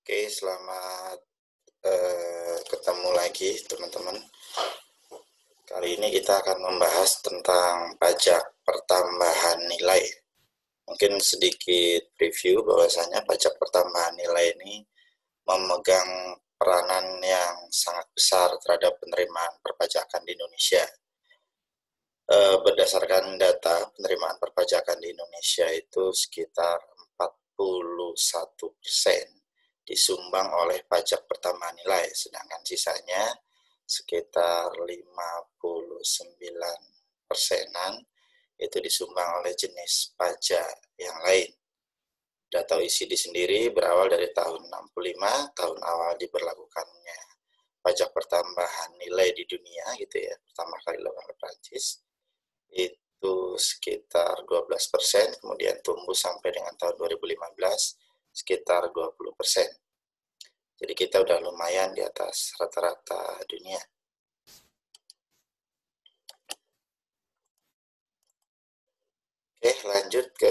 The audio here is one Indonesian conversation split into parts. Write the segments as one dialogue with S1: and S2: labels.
S1: Oke, selamat ketemu lagi teman-teman. Kali ini kita akan membahas tentang pajak pertambahan nilai. Mungkin sedikit review bahwasanya pajak pertambahan nilai ini memegang peranan yang sangat besar terhadap penerimaan perpajakan di Indonesia. Berdasarkan data penerimaan perpajakan di Indonesia itu sekitar 41% disumbang oleh pajak pertambahan nilai, sedangkan sisanya sekitar 59 persenan itu disumbang oleh jenis pajak yang lain. Data OECD sendiri berawal dari tahun 65, tahun awal diberlakukannya pajak pertambahan nilai di dunia gitu ya, pertama kali dilakukan oleh Prancis. Itu sekitar 12%, kemudian tumbuh sampai dengan tahun 2015 sekitar 20%. Jadi kita udah lumayan di atas rata-rata dunia. Oke, lanjut ke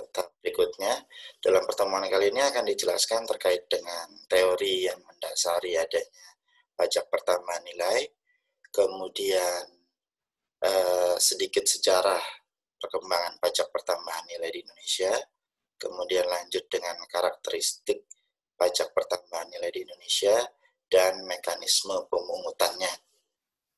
S1: tahap berikutnya. Dalam pertemuan kali ini akan dijelaskan terkait dengan teori yang mendasari adanya pajak pertambahan nilai, kemudian sedikit sejarah perkembangan pajak pertambahan nilai di Indonesia, kemudian lanjut dengan karakteristik pajak pertambahan nilai di Indonesia, dan mekanisme pemungutannya.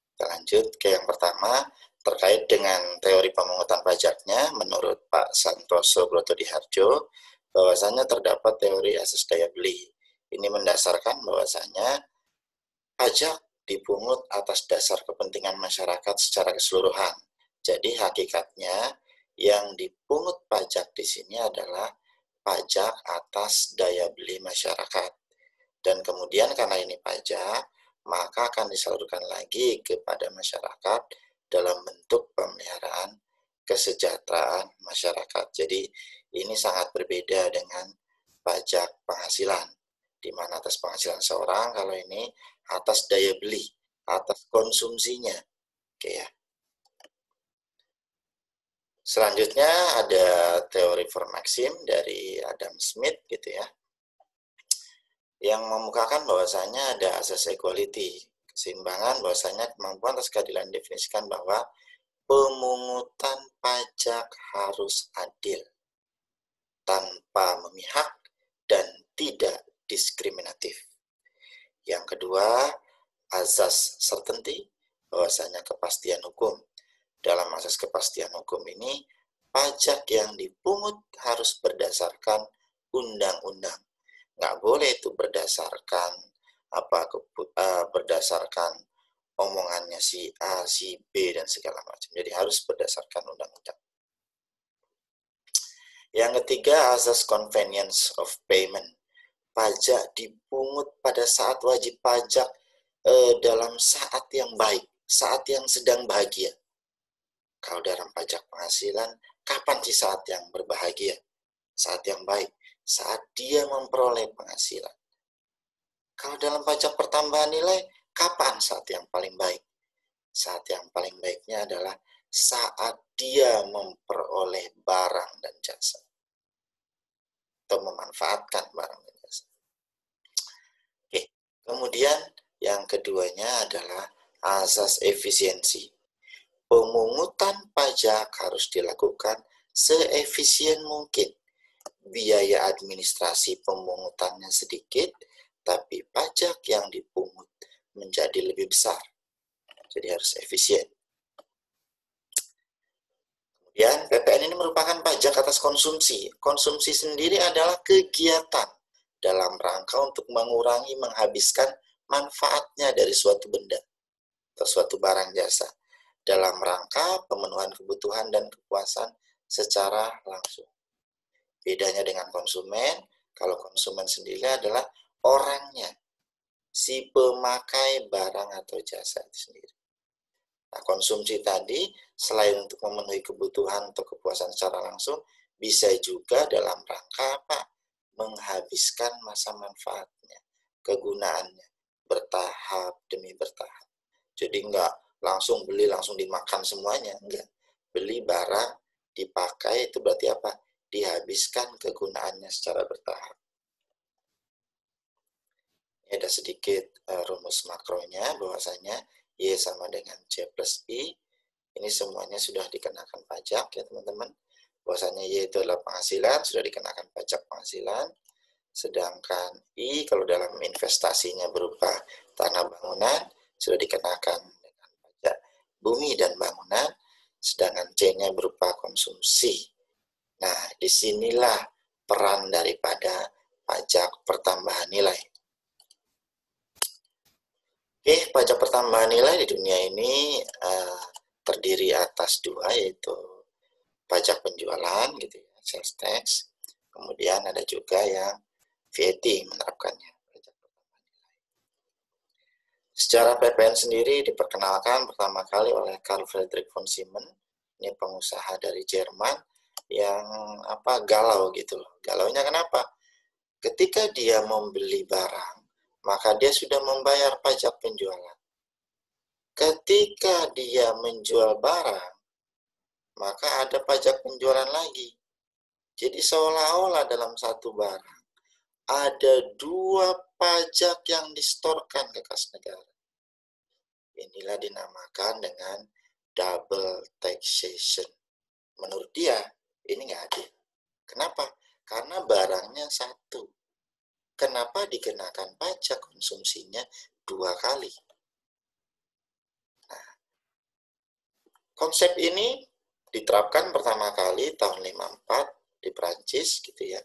S1: Kita lanjut ke yang pertama, terkait dengan teori pemungutan pajaknya. Menurut Pak Santoso Brotodiharjo, bahwasanya terdapat teori asas daya beli. Ini mendasarkan bahwasanya pajak dipungut atas dasar kepentingan masyarakat secara keseluruhan. Jadi hakikatnya yang dipungut pajak di sini adalah pajak atas daya beli masyarakat. Dan kemudian karena ini pajak, maka akan disalurkan lagi kepada masyarakat dalam bentuk pemeliharaan kesejahteraan masyarakat. Jadi ini sangat berbeda dengan pajak penghasilan, di mana atas penghasilan seorang, kalau ini atas daya beli, atas konsumsinya. Oke ya. Selanjutnya ada teori for Maxim dari Adam Smith gitu ya, yang memukakan bahwasanya ada asas equality, keseimbangan, bahwasanya kemampuan atas keadilan definisikan bahwa pemungutan pajak harus adil, tanpa memihak, dan tidak diskriminatif. Yang kedua, azas certainty, bahwasanya kepastian hukum. Dalam asas kepastian hukum ini, pajak yang dipungut harus berdasarkan undang-undang. Nggak boleh itu berdasarkan berdasarkan omongannya si A, si B, dan segala macam. Jadi harus berdasarkan undang-undang. Yang ketiga, asas convenience of payment. Pajak dipungut pada saat wajib pajak dalam saat yang baik, saat yang sedang bahagia. Kalau dalam pajak penghasilan, kapan sih saat yang berbahagia? Saat yang baik, saat dia memperoleh penghasilan. Kalau dalam pajak pertambahan nilai, kapan saat yang paling baik? Saat yang paling baiknya adalah saat dia memperoleh barang dan jasa, atau memanfaatkan barang dan jasa. Oke. Kemudian yang keduanya adalah asas efisiensi. Pemungutan pajak harus dilakukan seefisien mungkin. Biaya administrasi pemungutannya sedikit, tapi pajak yang dipungut menjadi lebih besar. Jadi harus efisien. Kemudian PPN ini merupakan pajak atas konsumsi. Konsumsi sendiri adalah kegiatan dalam rangka untuk mengurangi menghabiskan manfaatnya dari suatu benda atau suatu barang jasa dalam rangka pemenuhan kebutuhan dan kepuasan secara langsung. Bedanya dengan konsumen, kalau konsumen sendiri adalah orangnya, si pemakai barang atau jasa itu sendiri. Nah, konsumsi tadi selain untuk memenuhi kebutuhan atau kepuasan secara langsung, bisa juga dalam rangka apa? Menghabiskan masa manfaatnya, kegunaannya, bertahap demi bertahap. Jadi enggak langsung beli, langsung dimakan semuanya, enggak. Beli barang, dipakai, itu berarti apa? Dihabiskan kegunaannya secara bertahap. Ini ada sedikit rumus makronya, bahwasanya Y sama dengan C plus I. Ini semuanya sudah dikenakan pajak ya teman-teman. Bahwasanya Y itu adalah penghasilan, sudah dikenakan pajak penghasilan. Sedangkan I kalau dalam investasinya berupa tanah bangunan, sudah dikenakan dengan pajak bumi dan bangunan. Sedangkan C-nya berupa konsumsi. Nah, disinilah peran daripada pajak pertambahan nilai. Oke, pajak pertambahan nilai di dunia ini terdiri atas dua, yaitu pajak penjualan gitu ya, sales tax. Kemudian ada juga yang VAT menerapkannya. Secara PPN sendiri diperkenalkan pertama kali oleh Carl Friedrich von Siemens. Ini pengusaha dari Jerman yang galau gitu loh. Galaunya kenapa? Ketika dia membeli barang, maka dia sudah membayar pajak penjualan. Ketika dia menjual barang, maka ada pajak penjualan lagi. Jadi seolah-olah dalam satu barang ada dua pajak yang distorkan ke kas negara. Inilah dinamakan dengan double taxation. Menurut dia, ini nggak adil. Kenapa? Karena barangnya satu. Kenapa dikenakan pajak konsumsinya dua kali? Nah, konsep ini diterapkan pertama kali tahun 54 di Prancis gitu ya.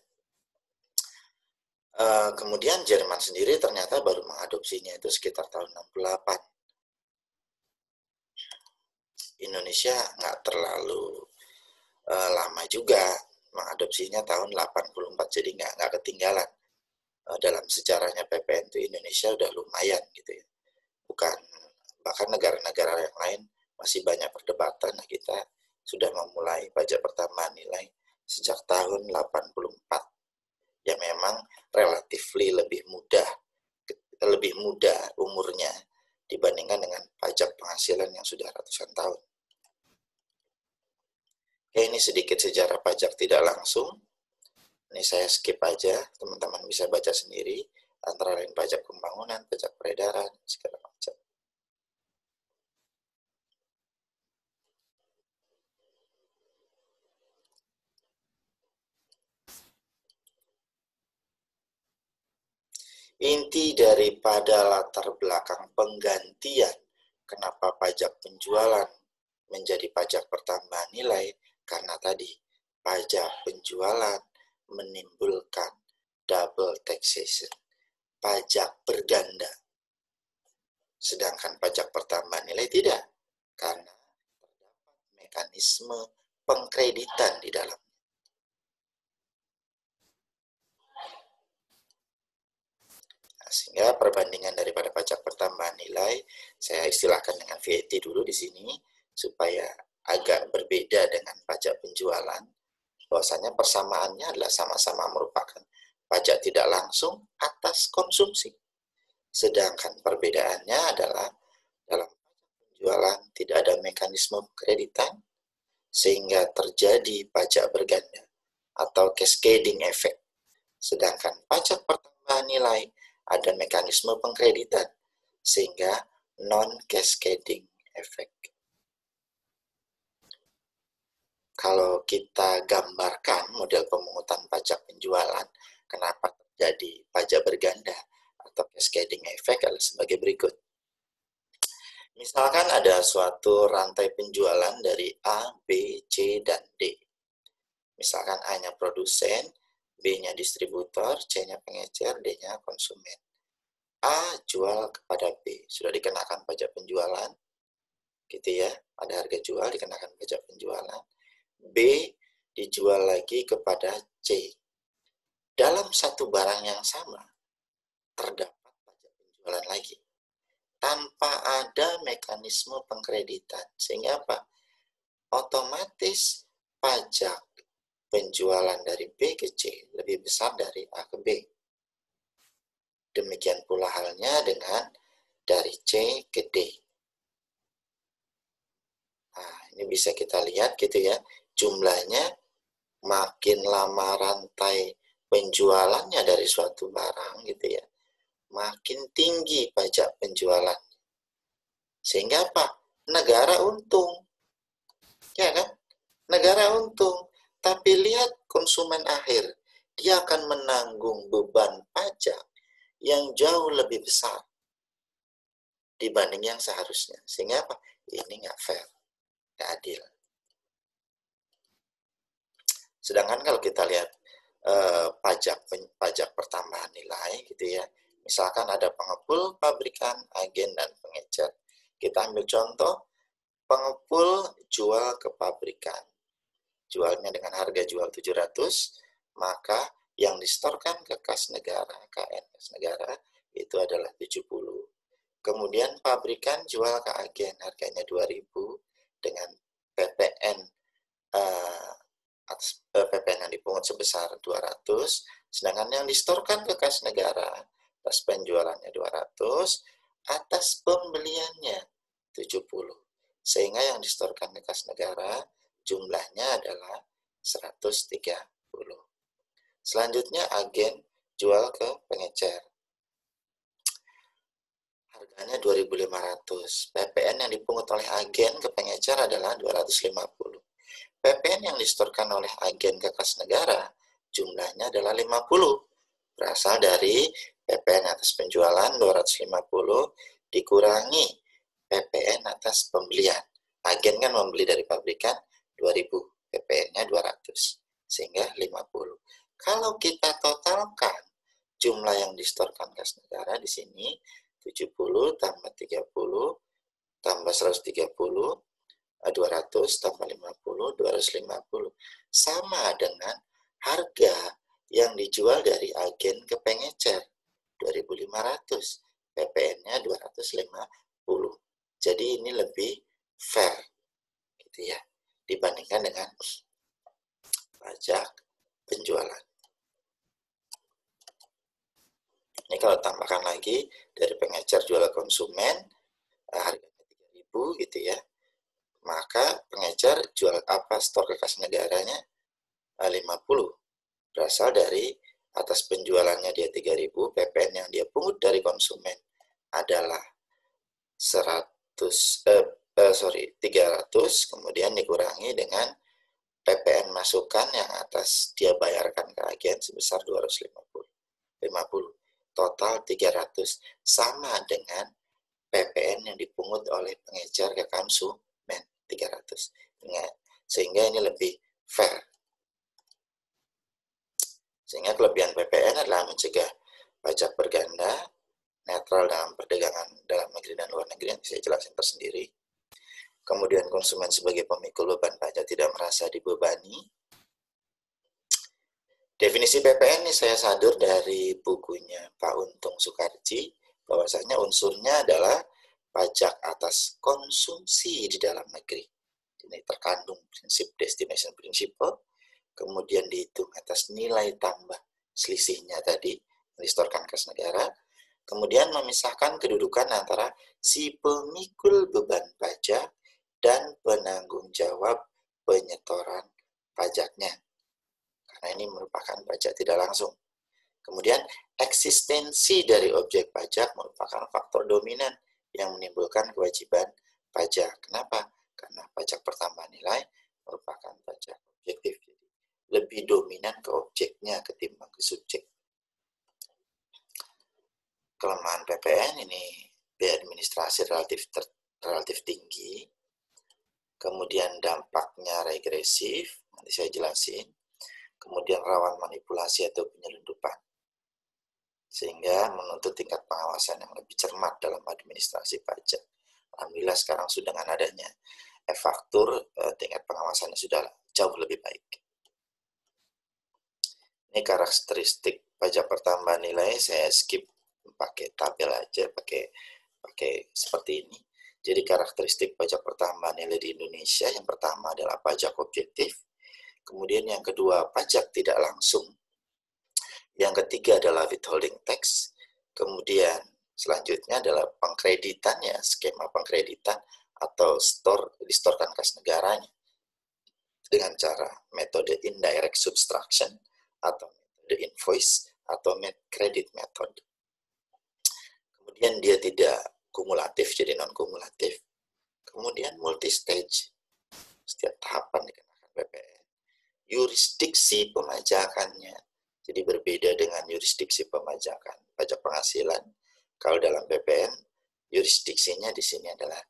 S1: Kemudian Jerman sendiri ternyata baru mengadopsinya itu sekitar tahun 68. Indonesia nggak terlalu lama juga mengadopsinya tahun 84, jadi nggak ketinggalan. Dalam sejarahnya PPN itu Indonesia udah lumayan gitu ya. Bukan, bahkan negara-negara yang lain masih banyak perdebatan. Nah, kita sudah memulai pajak pertambahan nilai sejak tahun 84. Ya memang relatif lebih mudah umurnya dibandingkan dengan pajak penghasilan yang sudah ratusan tahun. Oke, ini sedikit sejarah pajak tidak langsung. Ini saya skip aja, teman-teman bisa baca sendiri, antara lain pajak pembangunan, pajak peredaran, segala macam. Inti daripada latar belakang penggantian kenapa pajak penjualan menjadi pajak pertambahan nilai, karena tadi pajak penjualan menimbulkan double taxation, pajak berganda. Sedangkan pajak pertambahan nilai tidak, karena terdapat mekanisme pengkreditan di dalam. Nah, sehingga perbandingan daripada pajak pertambahan nilai, saya istilahkan dengan VAT dulu di sini, supaya agak berbeda dengan pajak penjualan. Bahwasanya persamaannya adalah sama-sama merupakan pajak tidak langsung atas konsumsi. Sedangkan perbedaannya adalah dalam pajak penjualan tidak ada mekanisme kreditan, sehingga terjadi pajak berganda atau cascading effect. Sedangkan pajak pertambahan nilai ada mekanisme pengkreditan, sehingga non-cascading effect. Kalau kita gambarkan model pemungutan pajak penjualan, kenapa terjadi pajak berganda atau cascading effect adalah sebagai berikut. Misalkan ada suatu rantai penjualan dari A, B, C, dan D. Misalkan A-nya produsen, B-nya distributor, C-nya pengecer, D-nya konsumen. A jual kepada B, sudah dikenakan pajak penjualan, gitu ya, ada harga jual dikenakan pajak penjualan. B dijual lagi kepada C. Dalam satu barang yang sama, terdapat pajak penjualan lagi, tanpa ada mekanisme pengkreditan. Sehingga apa? Otomatis pajak penjualan dari B ke C lebih besar dari A ke B. Demikian pula halnya dengan dari C ke D. Nah, ini bisa kita lihat gitu ya, jumlahnya makin lama rantai penjualannya dari suatu barang gitu ya, makin tinggi pajak penjualan. Sehingga apa? Negara untung. Ya kan? Negara untung. Tapi lihat konsumen akhir, dia akan menanggung beban pajak yang jauh lebih besar dibanding yang seharusnya. Sehingga apa? Ini nggak fair, nggak adil. Sedangkan kalau kita lihat pajak pertambahan nilai gitu ya, misalkan ada pengepul, pabrikan, agen, dan pengecer. Kita ambil contoh, pengepul jual ke pabrikan, jualnya dengan harga jual 700, maka yang distorkan ke kas negara, KN kas negara, itu adalah 70. Kemudian pabrikan jual ke agen, harganya 2000 dengan PPN atas PPN yang dipungut sebesar 200, sedangkan yang distorkan ke kas negara atas penjualannya 200, atas pembeliannya 70. Sehingga yang distorkan ke kas negara jumlahnya adalah 130. Selanjutnya agen jual ke pengecer. Harganya 2.500. PPN yang dipungut oleh agen ke pengecer adalah 250. PPN yang distorkan oleh agen ke kas negara jumlahnya adalah 50. Berasal dari PPN atas penjualan 250 dikurangi PPN atas pembelian. Agen kan membeli dari pabrikan 2000, PPN-nya 200, sehingga 50. Kalau kita totalkan jumlah yang distorkan kas negara di sini 70 tambah 30 tambah 130, 200 tambah 50, 250. Sama dengan harga yang dijual dari agen ke pengecer, 2.500. PPN-nya 250. Jadi ini lebih fair gitu ya, dibandingkan dengan pajak penjualan. Ini kalau tambahkan lagi dari pengecer jual konsumen, harganya 3.000 gitu ya, maka pengecer jual apa stor ke kas negaranya 50. Berasal dari atas penjualannya dia 3.000, PPN yang dia pungut dari konsumen adalah 300, kemudian dikurangi dengan PPN masukan yang atas dia bayarkan ke agen sebesar 250. Total 300, sama dengan PPN yang dipungut oleh pengecer ke konsumen 300. Sehingga ini lebih fair. Sehingga kelebihan PPN adalah mencegah pajak berganda, netral dalam perdagangan dalam negeri dan luar negeri yang saya jelaskan tersendiri. Kemudian konsumen sebagai pemikul beban pajak tidak merasa dibebani. Definisi PPN ini saya sadur dari bukunya Pak Untung Soekarji, bahwasanya unsurnya adalah pajak atas konsumsi di dalam negeri. Ini terkandung prinsip destination principle, kemudian dihitung atas nilai tambah selisihnya tadi, distorkan kas negara, kemudian memisahkan kedudukan antara si pemikul beban pajak dan penanggung jawab penyetoran pajaknya. Karena ini merupakan pajak tidak langsung. Kemudian eksistensi dari objek pajak merupakan faktor dominan yang menimbulkan kewajiban pajak. Kenapa? Karena pajak pertambahan nilai merupakan pajak objektif. Lebih dominan ke objeknya ketimbang ke subjek. Kelemahan PPN ini biaya administrasi relatif tinggi. Kemudian dampaknya regresif, nanti saya jelasin. Kemudian rawan manipulasi atau penyelundupan, sehingga menuntut tingkat pengawasan yang lebih cermat dalam administrasi pajak. Alhamdulillah sekarang sudah dengan adanya e-faktur, tingkat pengawasannya sudah jauh lebih baik. Ini karakteristik pajak pertambahan nilai, saya skip pakai tabel aja, pakai seperti ini. Jadi karakteristik pajak pertambahan nilai di Indonesia, yang pertama adalah pajak objektif. Kemudian yang kedua, pajak tidak langsung. Yang ketiga adalah withholding tax. Kemudian selanjutnya adalah pengkreditan, ya, skema pengkreditan atau distorkan kas negaranya dengan cara metode indirect subtraction atau metode invoice atau credit method. Kemudian dia tidak kumulatif, jadi non-kumulatif. Kemudian multi-stage, setiap tahapan dikenakan PPN. Yurisdiksi pemajakannya, jadi berbeda dengan yurisdiksi pemajakan pajak penghasilan. Kalau dalam PPN, yurisdiksinya di sini adalah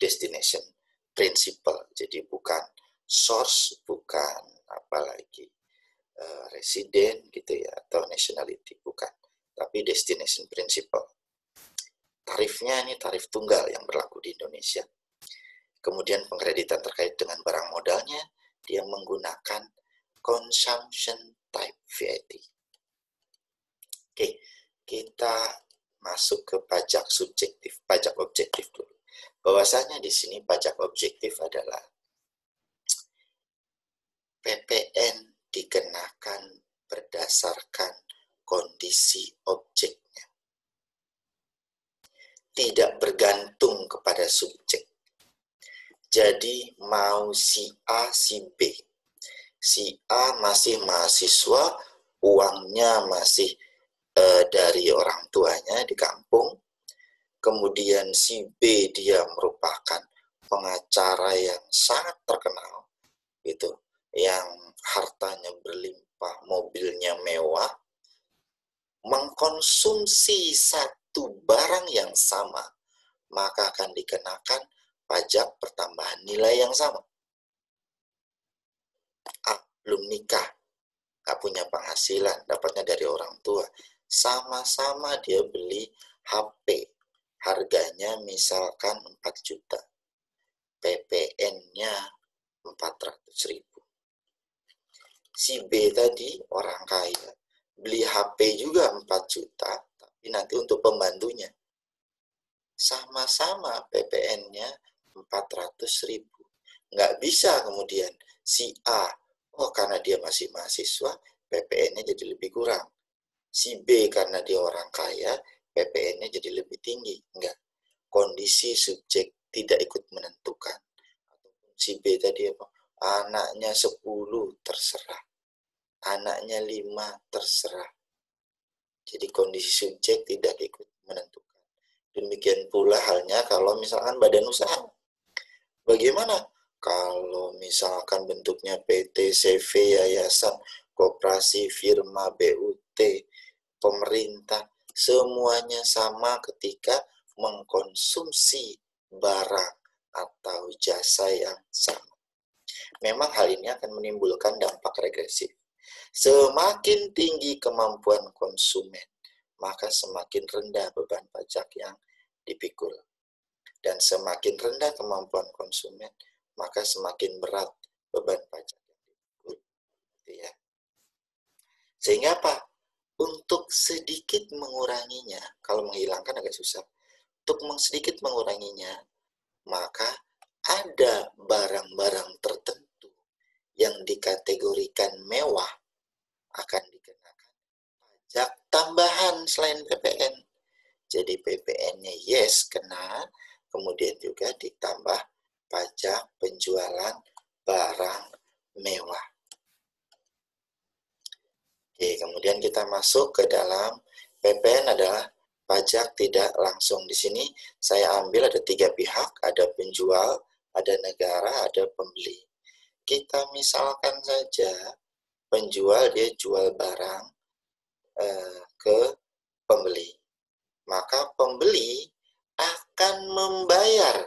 S1: destination principal, jadi bukan source, bukan apalagi resident gitu ya, atau nationality, bukan, tapi destination principal. Tarifnya ini tarif tunggal yang berlaku di Indonesia. Kemudian pengkreditan terkait dengan barang modalnya, dia menggunakan consumption type VAT. Oke, kita masuk ke pajak subjektif, pajak objektif dulu. Bahwasanya di sini pajak objektif adalah PPN dikenakan berdasarkan kondisi objeknya, tidak bergantung kepada subjek. Jadi mau si A, si B. Si A masih mahasiswa, uangnya masih dari orang tuanya di kampung. Kemudian si B dia merupakan pengacara yang sangat terkenal, gitu, yang hartanya berlimpah, mobilnya mewah, mengkonsumsi satu barang yang sama, maka akan dikenakan pajak pertambahan nilai yang sama. A, belum nikah, nggak punya penghasilan, dapatnya dari orang tua. Sama-sama dia beli HP, harganya misalkan 4 juta. PPN-nya 400.000. Si B tadi orang kaya, beli HP juga 4 juta, tapi nanti untuk pembantunya. Sama-sama PPN-nya 400.000. Nggak bisa kemudian si A, oh karena dia masih mahasiswa, PPN-nya jadi lebih kurang. Si B karena dia orang kaya, PPN-nya jadi lebih tinggi. Enggak. Kondisi subjek tidak ikut menentukan. Si B tadi apa? Anaknya 10 terserah. Anaknya 5 terserah. Jadi kondisi subjek tidak ikut menentukan. Demikian pula halnya kalau misalkan badan usaha. Bagaimana? Kalau misalkan bentuknya PT, CV, yayasan, koperasi, firma, BUT, pemerintah, semuanya sama ketika mengkonsumsi barang atau jasa yang sama. Memang hal ini akan menimbulkan dampak regresif. Semakin tinggi kemampuan konsumen, maka semakin rendah beban pajak yang dipikul. Dan semakin rendah kemampuan konsumen, maka semakin berat beban pajak yang dipikul. Ya. Sehingga apa? Untuk sedikit menguranginya, kalau menghilangkan agak susah, untuk sedikit menguranginya, maka ada barang-barang tertentu yang dikategorikan mewah akan dikenakan pajak tambahan selain PPN. Jadi PPN-nya yes kena, kemudian juga ditambah pajak penjualan barang mewah. Oke, kemudian kita masuk ke dalam PPN adalah pajak tidak langsung. Di sini saya ambil ada 3 pihak, ada penjual, ada negara, ada pembeli. Kita misalkan saja penjual dia jual barang ke pembeli. Maka pembeli akan membayar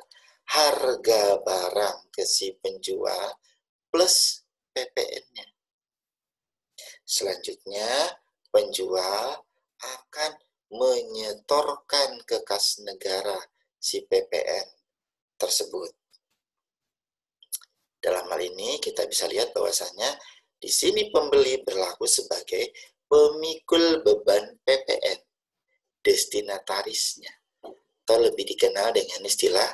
S1: harga barang ke si penjual plus PPN-nya. Selanjutnya, penjual akan menyetorkan ke kas negara si PPN tersebut. Dalam hal ini kita bisa lihat bahwasanya di sini pembeli berlaku sebagai pemikul beban PPN, destinatarisnya, atau lebih dikenal dengan istilah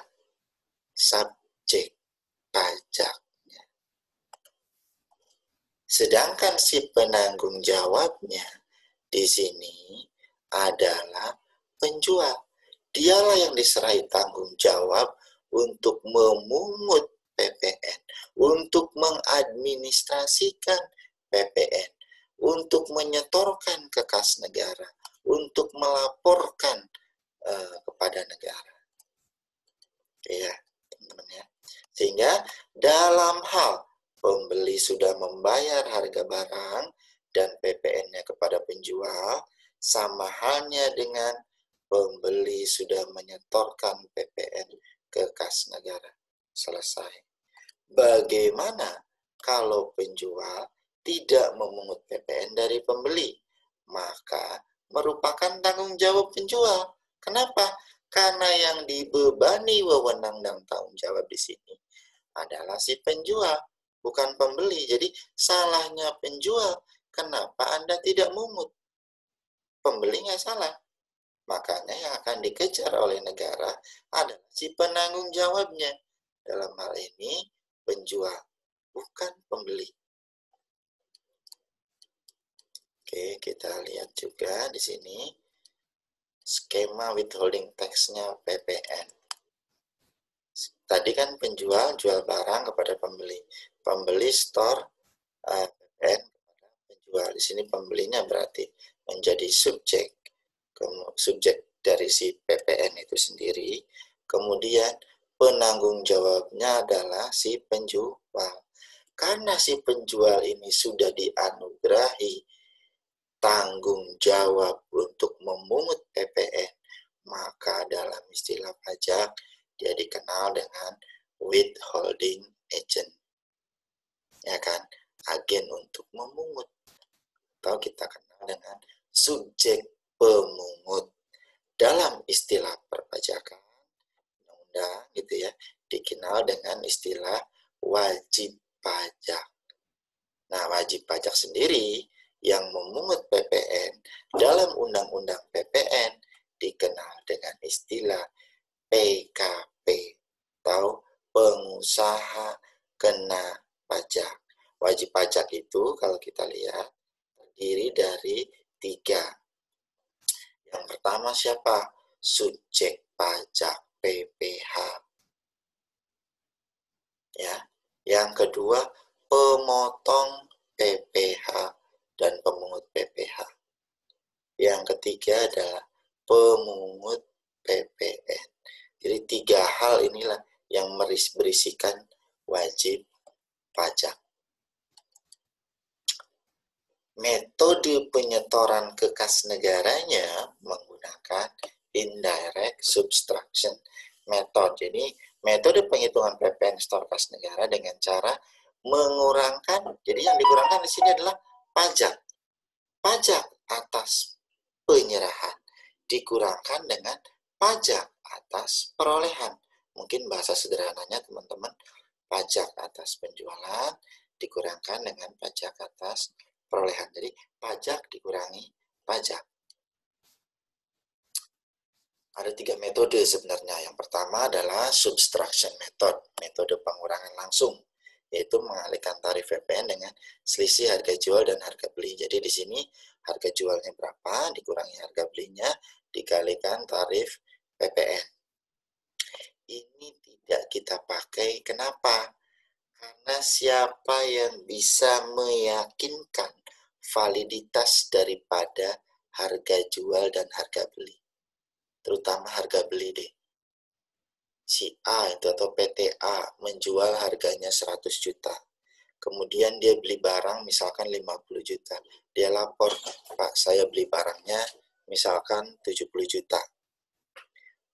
S1: subjek pajaknya. Sedangkan si penanggung jawabnya di sini adalah penjual. Dialah yang diserai tanggung jawab untuk memungut PPN, untuk mengadministrasikan PPN, untuk menyetorkan ke kas negara, untuk melaporkan kepada negara. Oke ya, teman-teman ya. Sehingga dalam hal pembeli sudah membayar harga barang dan PPN-nya kepada penjual, sama halnya dengan pembeli sudah menyetorkan PPN ke kas negara. Selesai. Bagaimana kalau penjual tidak memungut PPN dari pembeli? Maka merupakan tanggung jawab penjual. Kenapa? Karena yang dibebani wewenang dan tanggung jawab di sini adalah si penjual, bukan pembeli. Jadi salahnya penjual. Kenapa Anda tidak mungut? Pembeli nggak salah. Makanya yang akan dikejar oleh negara adalah si penanggung jawabnya. Dalam hal ini penjual, bukan pembeli. Oke, kita lihat juga di sini skema withholding tax-nya PPN. Tadi kan penjual jual barang kepada pembeli. Pembeli store PPN kepada penjual. Di sini pembelinya berarti menjadi subjek dari si PPN itu sendiri. Kemudian penanggung jawabnya adalah si penjual. Karena si penjual ini sudah dianugerahi tanggung jawab untuk memungut PPN, maka dalam istilah pajak dia dikenal dengan withholding agent. Ya kan? Agen untuk memungut. Atau kita kenal dengan subjek pemungut. Dalam istilah perpajakan, undang-undang gitu ya, dikenal dengan istilah wajib pajak. Nah, wajib pajak sendiri yang memungut PPN dalam undang-undang PPN dikenal dengan istilah PKP atau pengusaha kena pajak. Wajib pajak itu kalau kita lihat terdiri dari 3. Yang pertama siapa? Subjek pajak PPH. Ya. Yang kedua pemotong PPH dan pemungut PPH. Yang ketiga adalah pemungut PPN. Jadi 3 hal inilah yang berisikan wajib pajak. Metode penyetoran ke kas negaranya menggunakan indirect subtraction method. Jadi metode penghitungan PPN store kas negara dengan cara mengurangkan. Jadi yang dikurangkan di sini adalah pajak. Pajak atas penyerahan dikurangkan dengan pajak atas perolehan. Mungkin bahasa sederhananya teman-teman, pajak atas penjualan dikurangkan dengan pajak atas perolehan. Jadi pajak dikurangi pajak. Ada 3 metode sebenarnya. Yang pertama adalah subtraction method, metode pengurangan langsung, yaitu mengalihkan tarif PPN dengan selisih harga jual dan harga beli. Jadi di sini harga jualnya berapa, dikurangi harga belinya, dikalikan tarif PPN. Ini tidak kita pakai. Kenapa? Karena siapa yang bisa meyakinkan validitas daripada harga jual dan harga beli, terutama harga beli deh. Si A itu atau PT A menjual harganya 100 juta. Kemudian dia beli barang misalkan 50 juta. Dia lapor, Pak, saya beli barangnya misalkan 70 juta.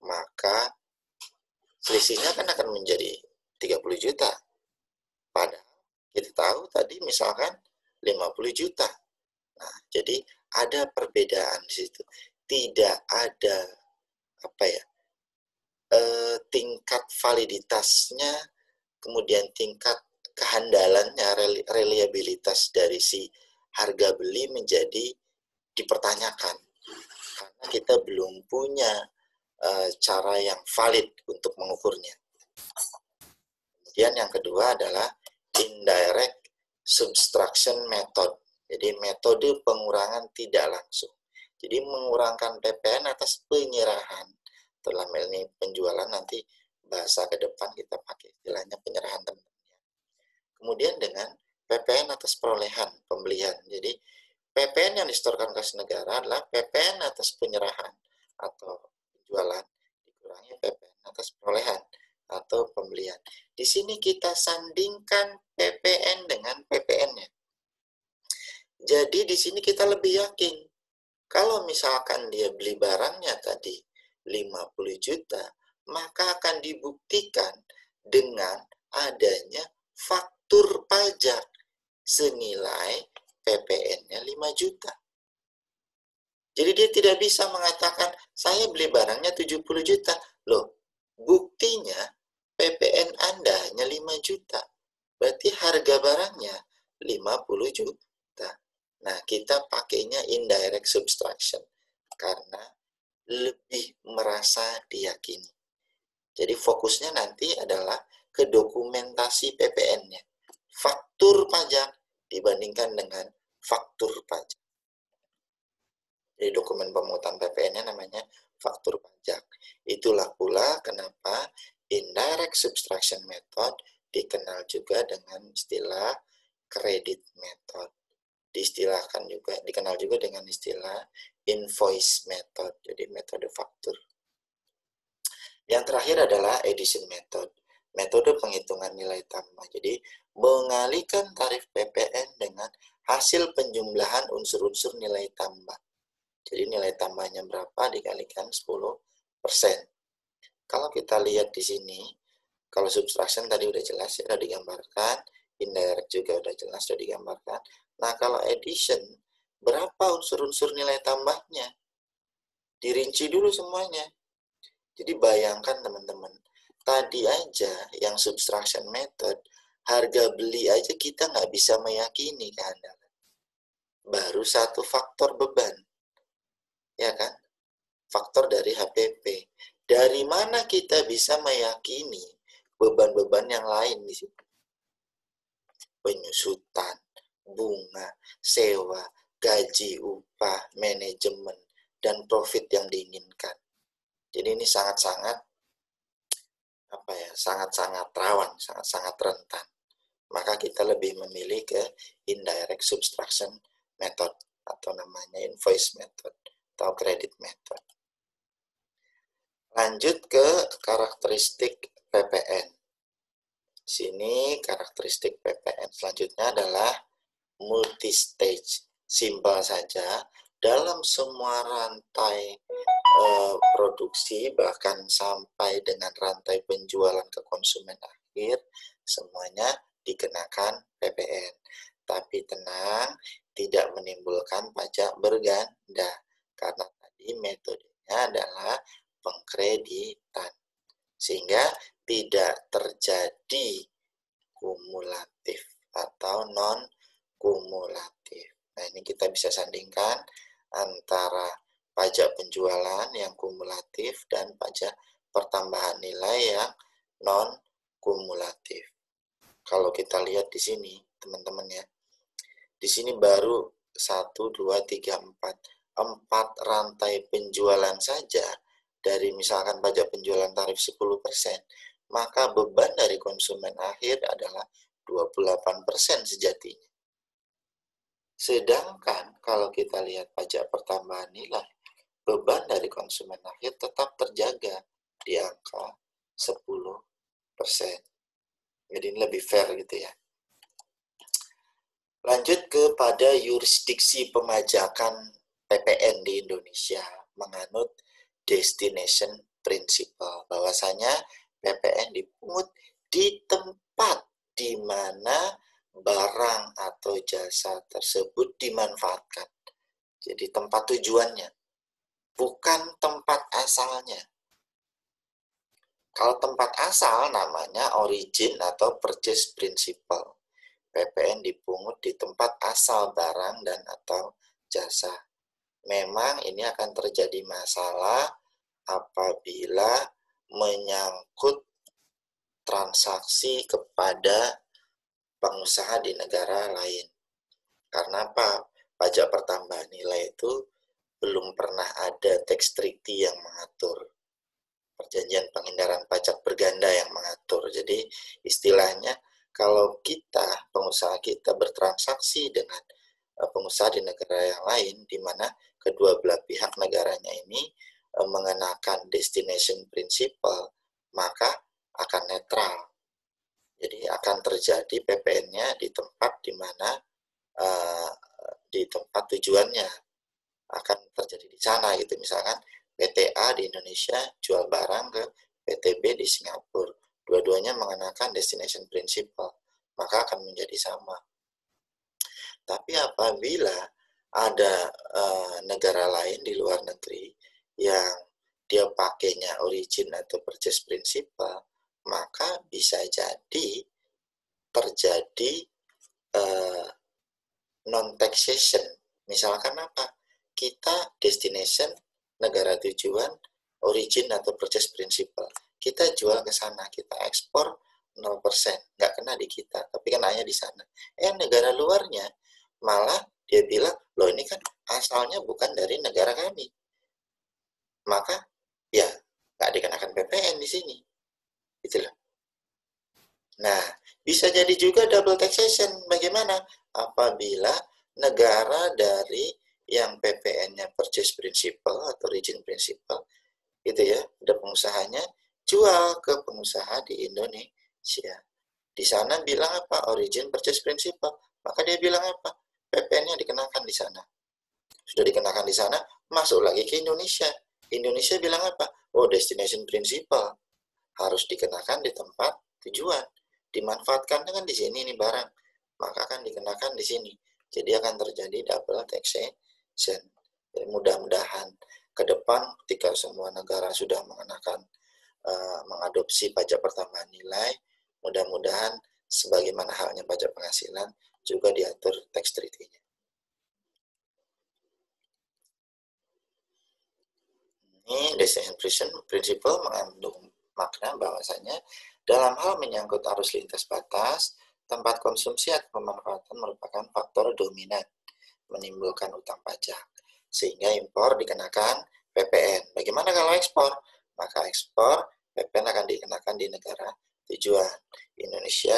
S1: Maka selisihnya kan akan menjadi 30 juta. Padahal kita tahu tadi misalkan 50 juta. Nah, jadi ada perbedaan di situ. Tidak ada tingkat validitasnya, kemudian tingkat kehandalannya, reliabilitas dari si harga beli menjadi dipertanyakan. Karena kita belum punya cara yang valid untuk mengukurnya. Kemudian yang kedua adalah indirect subtraction method. Jadi metode pengurangan tidak langsung. Jadi mengurangkan PPN atas penyerahan. Dalam ini penjualan, nanti bahasa ke depan kita pakai istilahnya penyerahan teman-teman. Kemudian dengan PPN atas perolehan, pembelian. Jadi PPN yang disetorkan kas negara adalah PPN atas penyerahan atau penjualan dikurangi PPN atas perolehan atau pembelian. Di sini kita sandingkan PPN dengan PPN-nya. Jadi di sini kita lebih yakin. Kalau misalkan dia beli barangnya tadi 50 juta, maka akan dibuktikan dengan adanya faktur pajak senilai PPN-nya 5 juta. Jadi dia tidak bisa mengatakan, saya beli barangnya 70 juta. Loh, buktinya PPN Anda hanya 5 juta. Berarti harga barangnya 50 juta. Nah, kita pakainya indirect subtraction karena lebih merasa diyakini. Jadi fokusnya nanti adalah ke dokumentasi PPN-nya. Faktur pajak dibandingkan dengan faktur pajak. Jadi dokumen pemungutan PPN-nya namanya faktur pajak. Itulah pula kenapa indirect subtraction method dikenal juga dengan istilah credit method. Dikenal juga dengan istilah invoice method, jadi metode faktur. Yang terakhir adalah addition method, metode penghitungan nilai tambah. Jadi mengalihkan tarif PPN dengan hasil penjumlahan unsur-unsur nilai tambah. Jadi nilai tambahnya berapa dikalikan 10%. Kalau kita lihat di sini, kalau subtraction tadi udah jelas, sudah digambarkan, indirect juga udah jelas, sudah digambarkan. Nah, kalau addition, berapa unsur-unsur nilai tambahnya? Dirinci dulu semuanya. Jadi bayangkan teman-teman, tadi aja yang subtraction method, harga beli aja kita nggak bisa meyakini kehandalan. Baru satu faktor beban. Ya kan? Faktor dari HPP. Dari mana kita bisa meyakini beban-beban yang lain di situ? Penyusutan, bunga, sewa, gaji, upah, manajemen, dan profit yang diinginkan. Jadi ini sangat-sangat sangat-sangat rawan, sangat-sangat rentan. Maka kita lebih memilih ke indirect subtraction method atau namanya invoice method atau credit method. Lanjut ke karakteristik PPN. Sini karakteristik PPN selanjutnya adalah multi-stage. Simpel saja, dalam semua rantai produksi, bahkan sampai dengan rantai penjualan ke konsumen akhir, semuanya dikenakan PPN. Tapi tenang, tidak menimbulkan pajak berganda, karena tadi metodenya adalah pengkreditan. Sehingga tidak terjadi kumulatif atau non-kumulatif. Nah, ini kita bisa sandingkan antara pajak penjualan yang kumulatif dan pajak pertambahan nilai yang non-kumulatif. Kalau kita lihat di sini, teman-teman ya, di sini baru 1, 2, 3, 4 rantai penjualan saja dari misalkan pajak penjualan tarif 10%, maka beban dari konsumen akhir adalah 28% sejatinya. Sedangkan kalau kita lihat pajak pertambahan nilai, beban dari konsumen akhir tetap terjaga di angka 10%. Jadi ini lebih fair gitu ya. Lanjut kepada yurisdiksi pemajakan PPN di Indonesia menganut destination principle, bahwasanya PPN dipungut di tempat di mana barang atau jasa tersebut dimanfaatkan. Jadi tempat tujuannya, bukan tempat asalnya. Kalau tempat asal namanya origin atau purchase principle. PPN dipungut di tempat asal barang dan atau jasa. Memang ini akan terjadi masalah apabila menyangkut transaksi kepada pengusaha di negara lain. Karena apa? Pajak pertambahan nilai itu belum pernah ada tax treaty yang mengatur. Perjanjian penghindaran pajak berganda yang mengatur. Jadi istilahnya kalau kita, pengusaha kita bertransaksi dengan pengusaha di negara yang lain, di mana kedua belah pihak negaranya ini mengenakan destination principle, maka akan netral. Jadi akan terjadi PPN-nya di tempat di mana di tempat tujuannya akan terjadi di sana gitu. Misalkan PT A di Indonesia jual barang ke PT B di Singapura, dua-duanya mengenakan destination principle, maka akan menjadi sama. Tapi apabila ada negara lain di luar negeri yang dia pakainya origin atau purchase principle, maka bisa jadi terjadi non-taxation. Misalkan apa? Kita destination, negara tujuan, origin atau purchase principle. Kita jual ke sana, kita ekspor 0%, nggak kena di kita, tapi kenanya di sana. Negara luarnya malah dia bilang, loh ini kan asalnya bukan dari negara kami. Maka ya nggak dikenakan PPN di sini. Itulah. Nah, bisa jadi juga double taxation. Bagaimana? Apabila negara dari yang PPN-nya purchase principle atau origin principle, gitu ya, ada pengusahanya jual ke pengusaha di Indonesia. Di sana bilang apa? Origin purchase principle. Maka dia bilang apa? PPN-nya dikenakan di sana. Sudah dikenakan di sana, masuk lagi ke Indonesia. Indonesia bilang apa? Oh, destination principle harus dikenakan di tempat tujuan. Dimanfaatkan kan di sini nih barang, maka akan dikenakan di sini. Jadi akan terjadi double taxation. Mudah-mudahan ke depan ketika semua negara sudah mengenakan mengadopsi pajak pertambahan nilai, mudah-mudahan sebagaimana halnya pajak penghasilan juga diatur tax treaty-nya. Ini destination principle mengandung makna bahwasanya dalam hal menyangkut arus lintas batas, tempat konsumsi atau pemanfaatan merupakan faktor dominan menimbulkan utang pajak, sehingga impor dikenakan PPN. Bagaimana kalau ekspor? Maka ekspor PPN akan dikenakan di negara tujuan. Indonesia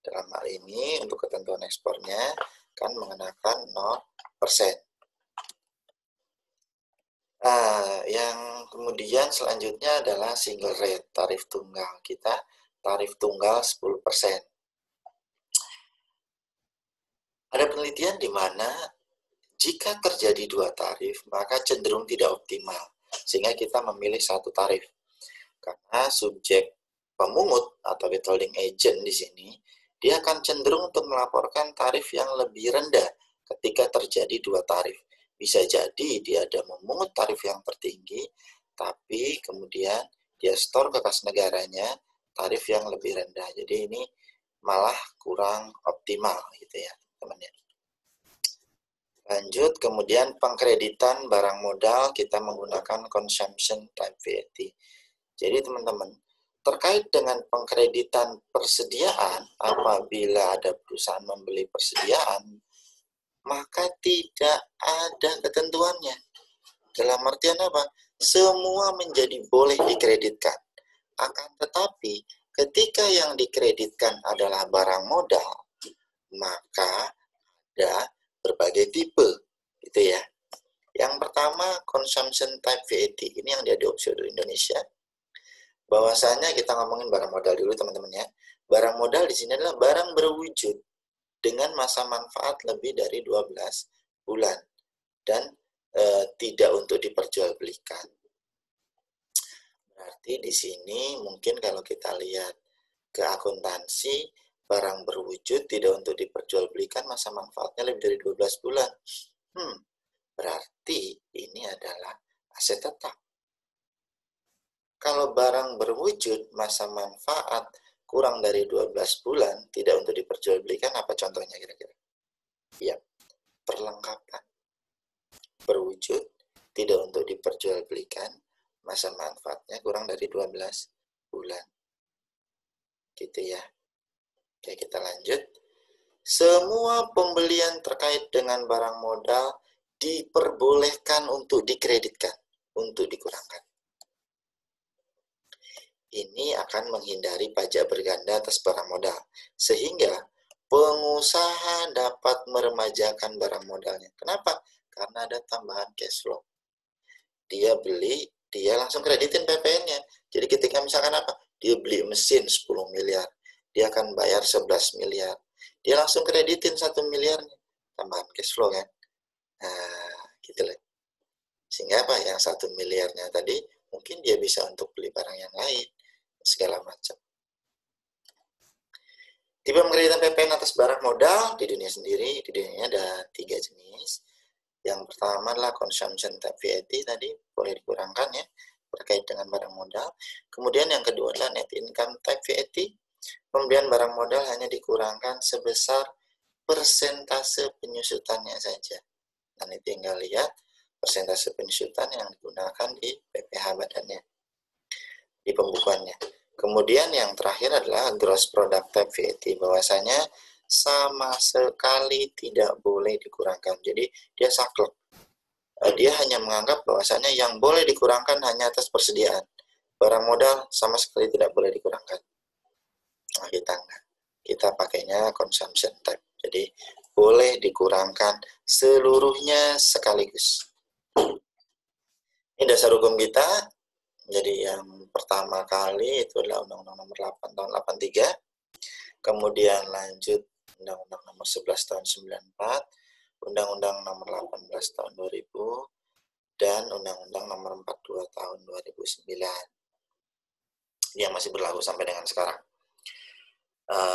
S1: dalam hal ini untuk ketentuan ekspornya kan mengenakan 0%. Yang kemudian selanjutnya adalah single rate, tarif tunggal. Kita tarif tunggal 10%. Ada penelitian di mana jika terjadi dua tarif, maka cenderung tidak optimal, sehingga kita memilih satu tarif. Karena subjek pemungut atau withholding agent di sini, dia akan cenderung untuk melaporkan tarif yang lebih rendah ketika terjadi dua tarif. Bisa jadi dia ada memungut tarif yang tertinggi, tapi kemudian dia store ke kas negaranya tarif yang lebih rendah. Jadi ini malah kurang optimal gitu ya teman-teman. Lanjut, kemudian pengkreditan barang modal kita menggunakan consumption type VAT. Jadi teman-teman, terkait dengan pengkreditan persediaan, apabila ada perusahaan membeli persediaan, maka tidak ada ketentuannya. Dalam artian apa? Semua menjadi boleh dikreditkan. Akan tetapi, ketika yang dikreditkan adalah barang modal, maka ada berbagai tipe, gitu ya. Yang pertama, consumption type VAT. Ini yang diadopsi oleh Indonesia. Bahwasanya kita ngomongin barang modal dulu teman-teman ya. Barang modal di sini adalah barang berwujud dengan masa manfaat lebih dari 12 bulan dan tidak untuk diperjualbelikan. Berarti di sini mungkin kalau kita lihat ke akuntansi, barang berwujud tidak untuk diperjualbelikan masa manfaatnya lebih dari 12 bulan. Berarti ini adalah aset tetap. Kalau barang berwujud masa manfaat kurang dari 12 bulan tidak untuk diperjualbelikan, apa contohnya kira-kira? Ya, perlengkapan. Berwujud tidak untuk diperjualbelikan, masa manfaatnya kurang dari 12 bulan. Gitu ya. Oke, kita lanjut. Semua pembelian terkait dengan barang modal diperbolehkan untuk dikreditkan, untuk dikurangkan. Ini akan menghindari pajak berganda atas barang modal, sehingga pengusaha dapat meremajakan barang modalnya. Kenapa? Karena ada tambahan cash flow. Dia beli dia langsung kreditin PPN-nya. Jadi ketika misalkan apa? Dia beli mesin 10 miliar, dia akan bayar 11 miliar. Dia langsung kreditin 1 miliarnya, tambahan cash flow kan. Nah, gitu lah. Sehingga apa? Yang 1 miliarnya tadi mungkin dia bisa untuk beli barang yang lain, segala macam. Tipe pengkreditan PPN atas barang modal di dunia sendiri, di dunia ada 3 jenis. Yang pertama adalah consumption type VAT tadi, boleh dikurangkan ya, terkait dengan barang modal. Kemudian yang kedua adalah net income type VAT, pembelian barang modal hanya dikurangkan sebesar persentase penyusutannya saja. Dan itu tinggal lihat persentase penyusutan yang digunakan di PPh badannya, di pembukuannya. Kemudian yang terakhir adalah gross product type VAT, bahwasanya sama sekali tidak boleh dikurangkan. Jadi dia saklek. Dia hanya menganggap bahwasanya yang boleh dikurangkan hanya atas persediaan. Barang modal sama sekali tidak boleh dikurangkan. Nah, kita enggak. Kita pakainya consumption type. Jadi boleh dikurangkan seluruhnya sekaligus. Ini dasar hukum kita. Jadi yang pertama kali itu adalah Undang-Undang Nomor 8 tahun 83. Kemudian lanjut Undang-Undang Nomor 11 tahun 94, Undang-Undang Nomor 18 tahun 2000, dan Undang-Undang Nomor 42 tahun 2009. Yang masih berlaku sampai dengan sekarang.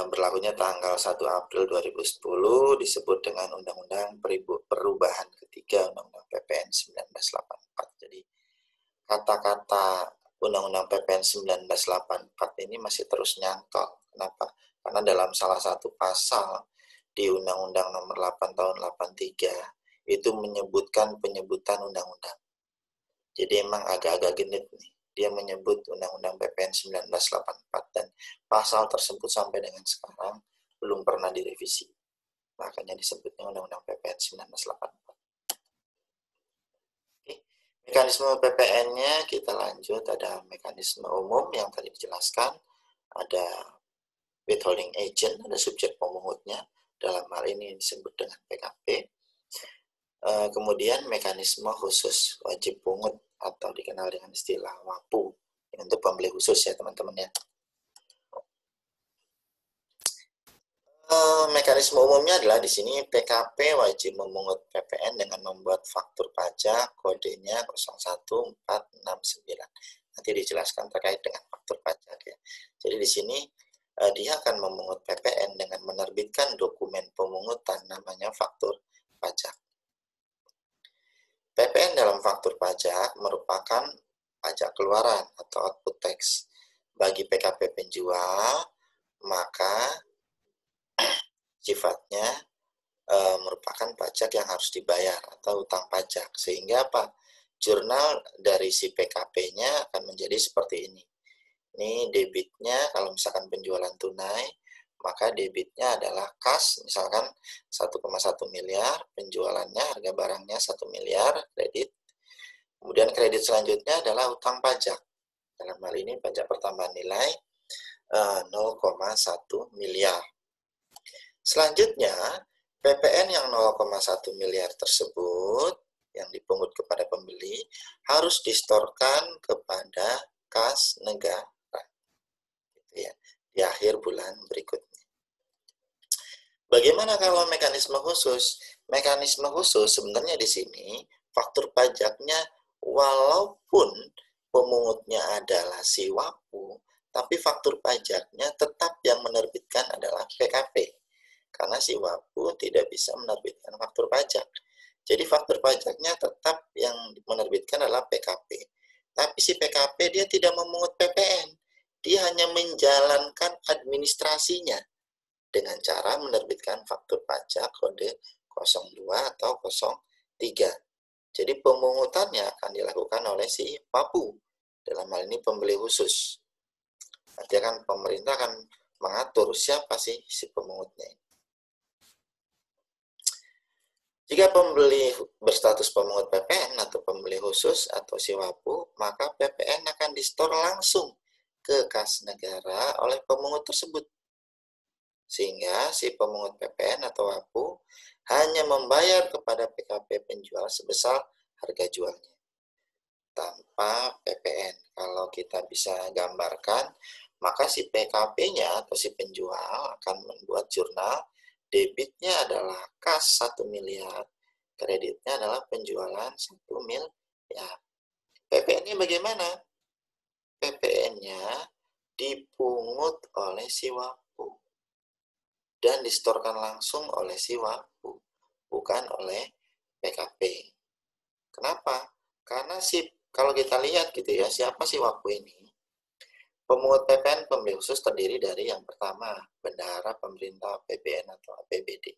S1: Berlakunya tanggal 1 April 2010 disebut dengan Undang-Undang Perubahan Ketiga Undang-Undang PPN 1984. Jadi kata-kata Undang-Undang PPN 1984 ini masih terus nyantol. Kenapa? Karena dalam salah satu pasal di Undang-Undang Nomor 8 tahun 83 itu menyebutkan penyebutan undang-undang. Jadi emang agak-agak genit nih. Dia menyebut Undang-Undang PPN 1984 dan pasal tersebut sampai dengan sekarang belum pernah direvisi. Makanya disebutnya Undang-Undang PPN 1984. Mekanisme PPN-nya kita lanjut, ada mekanisme umum yang tadi dijelaskan, ada withholding agent, ada subjek pemungutnya, dalam hal ini disebut dengan PKP. Kemudian mekanisme khusus wajib pungut atau dikenal dengan istilah WAPU, untuk pembeli khusus ya teman-teman ya. Mekanisme umumnya adalah di sini PKP wajib memungut PPN dengan membuat faktur pajak, kodenya 01469. Nanti dijelaskan terkait dengan faktur pajak ya. Jadi di sini dia akan memungut PPN dengan menerbitkan dokumen pemungutan namanya faktur pajak. PPN dalam faktur pajak merupakan pajak keluaran atau output tax. Bagi PKP penjual, maka sifatnya merupakan pajak yang harus dibayar atau utang pajak. Sehingga apa? Jurnal dari si PKP-nya akan menjadi seperti ini. Ini debitnya kalau misalkan penjualan tunai, maka debitnya adalah kas, misalkan 1,1 miliar, penjualannya harga barangnya 1 miliar, kredit. Kemudian kredit selanjutnya adalah utang pajak. Dalam hal ini pajak pertambahan nilai 0,1 miliar. Selanjutnya, PPN yang 0,1 miliar tersebut yang dipungut kepada pembeli harus distorkan kepada kas negara gitu ya, di akhir bulan berikutnya. Bagaimana kalau mekanisme khusus? Mekanisme khusus sebenarnya di sini faktur pajaknya walaupun pemungutnya adalah si WAPU, tapi faktur pajaknya tetap yang menerbitkan adalah PKP. Karena si WAPU tidak bisa menerbitkan faktur pajak. Jadi faktur pajaknya tetap yang menerbitkan adalah PKP. Tapi si PKP dia tidak memungut PPN. Dia hanya menjalankan administrasinya dengan cara menerbitkan faktur pajak kode 02 atau 03. Jadi pemungutannya akan dilakukan oleh si WAPU. Dalam hal ini pembeli khusus. Nanti kan pemerintah akan mengatur siapa sih si pemungutnya. Jika pembeli berstatus pemungut PPN atau pembeli khusus atau si WAPU, maka PPN akan distor langsung ke kas negara oleh pemungut tersebut. Sehingga si pemungut PPN atau WAPU hanya membayar kepada PKP penjual sebesar harga jualnya, tanpa tanpa PPN. Kalau kita bisa gambarkan, maka si PKP-nya atau si penjual akan membuat jurnal, debitnya adalah kas 1 miliar, kreditnya adalah penjualan 1 miliar. PPN-nya bagaimana? PPN-nya dipungut oleh si Wapu dan disetorkan langsung oleh si Wapu, bukan oleh PKP. Kenapa? Karena kalau kita lihat gitu ya, siapa si Wapu ini? Pemungut PPN pembeli khusus terdiri dari yang pertama, bendahara pemerintah APBN atau APBD.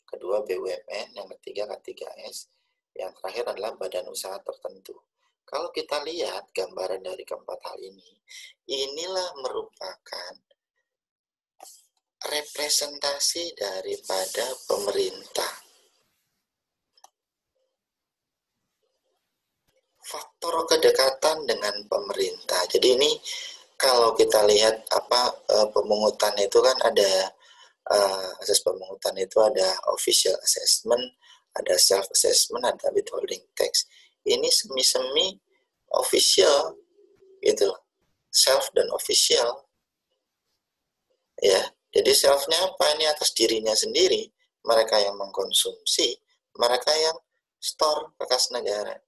S1: Kedua, BUMN, yang ketiga K3S, yang terakhir adalah badan usaha tertentu. Kalau kita lihat gambaran dari keempat hal ini, inilah merupakan representasi daripada pemerintah. Faktor kedekatan dengan pemerintah. Jadi ini kalau kita lihat pemungutan itu kan ada asas pemungutan itu ada official assessment, ada self assessment, ada withholding tax. Ini semi-semi official gitu, self dan official. Ya, jadi self-nya apa? Ini atas dirinya sendiri, mereka yang mengkonsumsi, mereka yang store ke kas negara.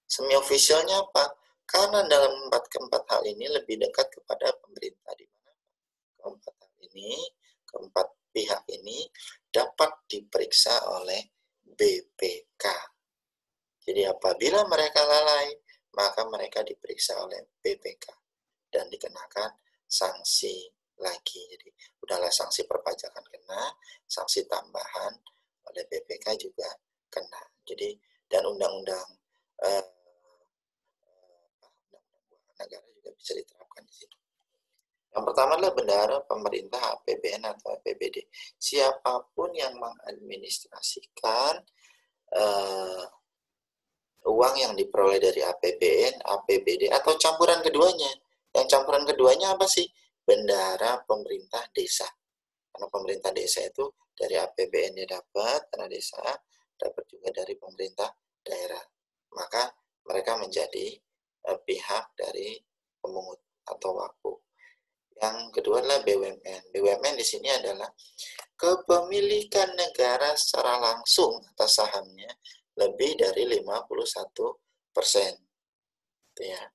S1: Semi officialnya apa? Karena dalam keempat hal ini lebih dekat kepada pemerintah, di mana keempat pihak ini dapat diperiksa oleh BPK. Jadi apabila mereka lalai, maka mereka diperiksa oleh BPK dan dikenakan sanksi lagi. Jadi udahlah sanksi perpajakan kena, sanksi tambahan oleh BPK juga kena. Jadi dan undang-undang negara juga bisa diterapkan di situ. Yang pertama adalah bendahara pemerintah APBN atau APBD. Siapapun yang mengadministrasikan uang yang diperoleh dari APBN, APBD, atau campuran keduanya. Yang campuran keduanya apa sih? Bendahara pemerintah desa. Karena pemerintah desa itu dari APBN-nya dapat, karena desa dapat juga dari pemerintah daerah. Maka mereka menjadi pihak dari pemungut atau Wapu. Yang kedua adalah BUMN. BUMN di sini adalah kepemilikan negara secara langsung atas sahamnya lebih dari 51%. Ya.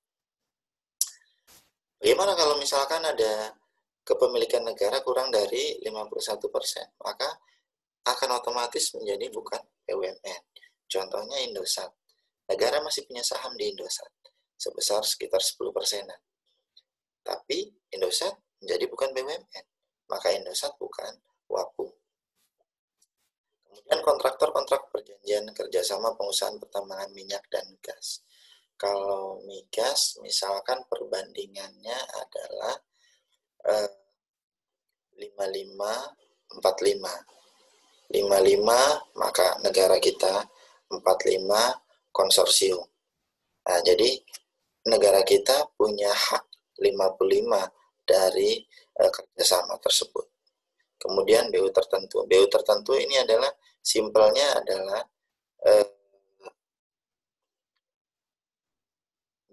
S1: Bagaimana kalau misalkan ada kepemilikan negara kurang dari 51%? Maka akan otomatis menjadi bukan BUMN. Contohnya Indosat. Negara masih punya saham di Indosat sebesar sekitar 10%. Tapi Indosat menjadi bukan BUMN. Maka Indosat bukan Wapu. Kemudian kontraktor-kontrak perjanjian kerjasama pengusahaan pertambangan minyak dan gas. Kalau migas, misalkan perbandingannya adalah 55-45. 55 maka negara kita, 45 konsorsium. Nah, jadi negara kita punya hak 55 dari kerjasama tersebut. Kemudian BU tertentu. BU tertentu ini adalah simpelnya adalah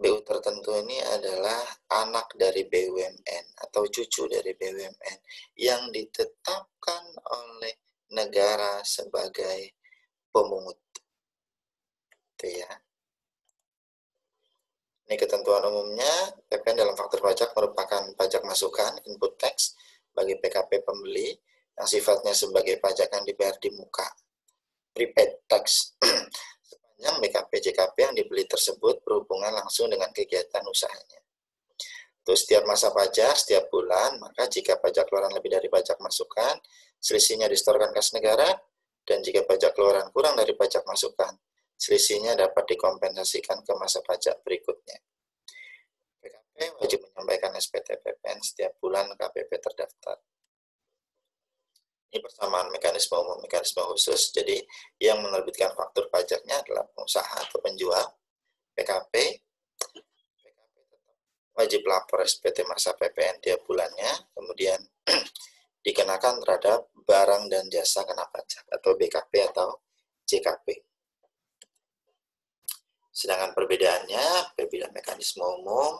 S1: BU tertentu ini adalah anak dari BUMN atau cucu dari BUMN yang ditetapkan oleh negara sebagai pemungut. Itu ya. Ini ketentuan umumnya, PPN dalam faktur pajak merupakan pajak masukan, input tax, bagi PKP pembeli yang sifatnya sebagai pajak yang dibayar di muka, prepaid tax, sepanjang BKP JKP yang dibeli tersebut berhubungan langsung dengan kegiatan usahanya. Terus setiap masa pajak, setiap bulan, maka jika pajak keluaran lebih dari pajak masukan, selisihnya disetorkan kas negara, dan jika pajak keluaran kurang dari pajak masukan, selisihnya dapat dikompensasikan ke masa pajak berikutnya. PKP wajib menyampaikan SPT PPN setiap bulan KPP terdaftar. Ini persamaan mekanisme umum, mekanisme khusus. Jadi yang menerbitkan faktur pajaknya adalah pengusaha atau penjual. PKP wajib lapor SPT masa PPN tiap bulannya, kemudian dikenakan terhadap barang dan jasa kena pajak atau BKP atau JKP. Sedangkan perbedaannya, perbedaan mekanisme umum,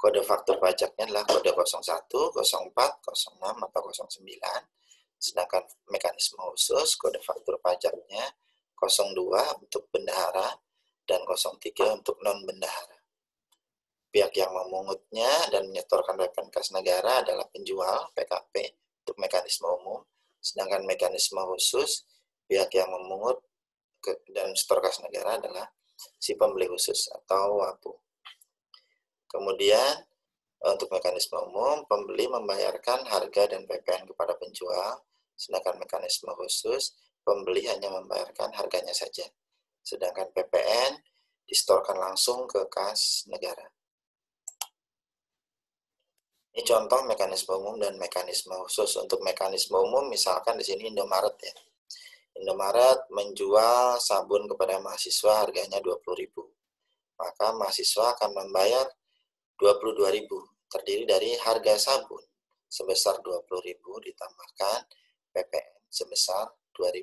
S1: kode faktur pajaknya adalah kode 01, 04, 06, atau 09. Sedangkan mekanisme khusus, kode faktur pajaknya 02 untuk bendahara dan 03 untuk non-bendahara. Pihak yang memungutnya dan menyetorkan ppn kas negara adalah penjual PKP untuk mekanisme umum, sedangkan mekanisme khusus pihak yang memungut dan setor kas negara adalah si pembeli khusus atau WAPU. Kemudian untuk mekanisme umum, pembeli membayarkan harga dan ppn kepada penjual, sedangkan mekanisme khusus pembeli hanya membayarkan harganya saja, sedangkan ppn disetorkan langsung ke kas negara. Ini contoh mekanisme umum dan mekanisme khusus. Untuk mekanisme umum, misalkan di sini Indomaret ya. Indomaret menjual sabun kepada mahasiswa harganya 20.000. Maka mahasiswa akan membayar 22.000, terdiri dari harga sabun sebesar 20.000 ditambahkan ppn sebesar 2.000.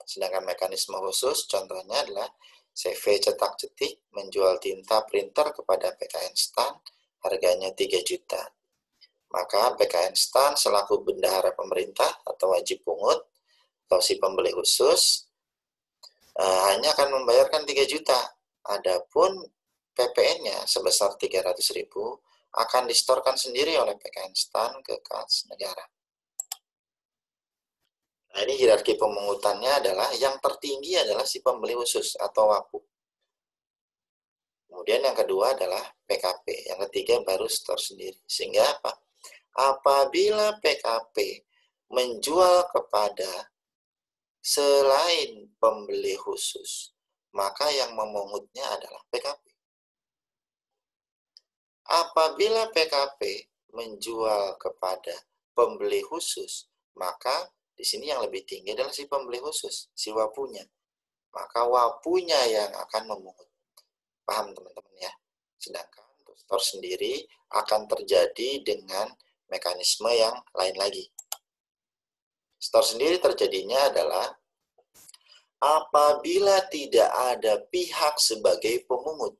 S1: Sedangkan mekanisme khusus contohnya adalah CV cetak cetik menjual tinta printer kepada PKN STAN harganya 3 juta. Maka PKN STAN selaku bendahara pemerintah atau wajib pungut atau si pembeli khusus hanya akan membayarkan 3 juta. Adapun PPN-nya sebesar 300.000 akan disetorkan sendiri oleh PKN STAN ke kas negara. Nah, ini hierarki pemungutannya adalah yang tertinggi adalah si pembeli khusus atau WAPU. Kemudian yang kedua adalah PKP, yang ketiga baru setor sendiri. Sehingga apa? Apabila PKP menjual kepada selain pembeli khusus, maka yang memungutnya adalah PKP. Apabila PKP menjual kepada pembeli khusus, maka di sini yang lebih tinggi adalah si pembeli khusus, si wapunya. Maka wapunya yang akan memungut. Paham teman-teman ya? Sedangkan untuk store sendiri akan terjadi dengan mekanisme yang lain lagi. Store sendiri terjadinya adalah apabila tidak ada pihak sebagai pemungut,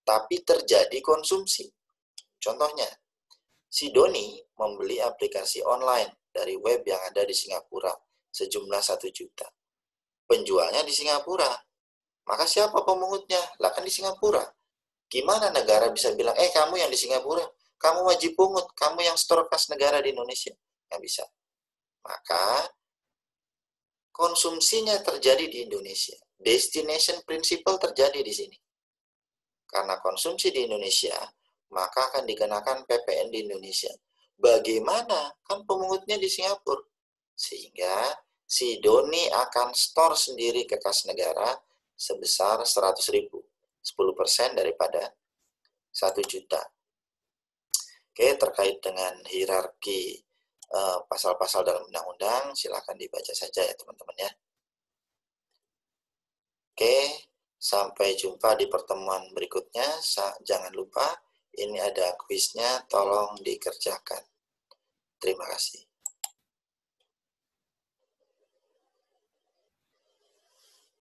S1: tapi terjadi konsumsi. Contohnya, si Doni membeli aplikasi online dari web yang ada di Singapura sejumlah 1 juta. Penjualnya di Singapura. Maka siapa pemungutnya? Lah kan di Singapura. Gimana negara bisa bilang, kamu yang di Singapura, kamu wajib pungut, kamu yang store kas negara di Indonesia? Nggak bisa. Maka konsumsinya terjadi di Indonesia. Destination principle terjadi di sini. Karena konsumsi di Indonesia, maka akan dikenakan PPN di Indonesia. Bagaimana? Kan pemungutnya di Singapura. Sehingga si Doni akan store sendiri ke kas negara sebesar 100.000. 10% daripada 1 juta. Oke, terkait dengan hierarki pasal-pasal dalam undang-undang, silakan dibaca saja ya teman-teman ya. Oke, sampai jumpa di pertemuan berikutnya. Jangan lupa, ini ada kuisnya, tolong dikerjakan. Terima kasih.